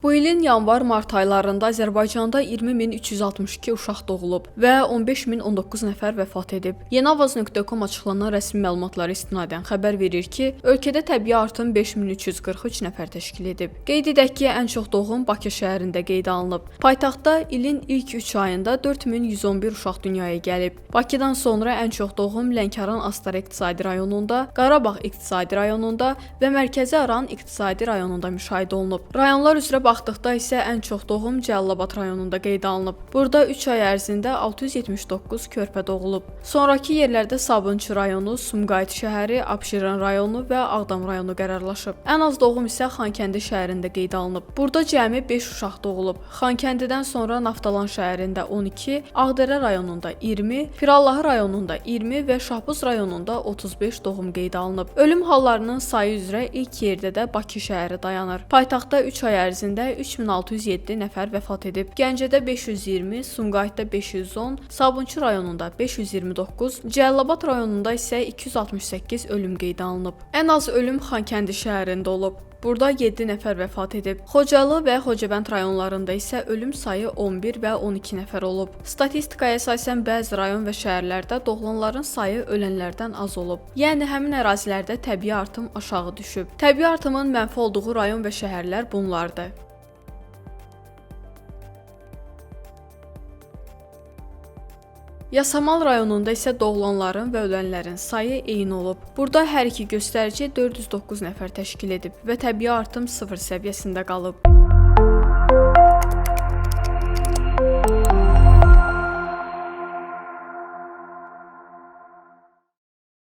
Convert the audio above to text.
Bu ilin yanvar-mart aylarında Azərbaycanda 20.362 uşaq doğulub və 15.019 nəfər vəfat edib. Yenavaz.com açıqlanan rəsmi məlumatlara istinadən xəbər verir ki, ölkədə təbii artım 5.343 nəfər təşkil edib. Qeyd edək ki, ən çox doğum Bakı şəhərində qeydə alınıb. Paytaxtda ilin ilk 3 ayında 4111 uşaq dünyaya gəlib. Bakıdan sonra ən çox doğum Lənkəran Astara İqtisadi rayonunda, Qarabağ İqtisadi rayonunda və Mərkəzi Aran İqtisadi rayonunda müşahidə olunub. Rayonlar üzrə baxdıqda isə ən çox doğum Cəlilabad rayonunda qeydə alınıb. Burada 3 ay ərzində 679 körpə doğulub. Sonrakı yerlərdə Sabunçu rayonu, Sumqayıt şəhəri, Abşeron rayonu və Ağdam rayonu qərarlaşıb. Ən az doğum isə Xankəndi şəhərində qeydə alınıb. Burada cəmi 5 uşaq doğulub. Xankəndidən sonra Naftalan şəhərində 12, Ağdərə rayonunda 20, Pirallahı rayonunda 20 və Şahbuz rayonunda 35 doğum qeydə alınıb. Ölüm hallarının sayı üzrə ilk yerdə də Bakı şəhəri dayanır. Paytaxtda 3 ay ərzində 3607 nəfər vəfat edib. Gəncədə 520, Sumqayıtda 510, Sabunçu rayonunda 529, Cəlilabad rayonunda isə 268 ölüm qeydə alınıb. Ən az ölüm Xankəndi şəhərində olub. Burada 7 nəfər vəfat edib. Xocalı və Xocavənd rayonlarında isə ölüm sayı 11 və 12 nəfər olub. Statistikaya əsasən bəzi rayon və şəhərlərdə doğulanların sayı ölənlərdən az olub. Yəni həmin ərazilərdə təbii artım aşağı düşüb. Təbii artımın mənfi olduğu rayon və şəhərlər bunlardır. Yasamal rayonunda isə doğulanların və ölənlərin sayı eyni olub. Burada hər iki göstərici 409 nəfər təşkil edib və təbii artım 0 səviyyəsində qalıb.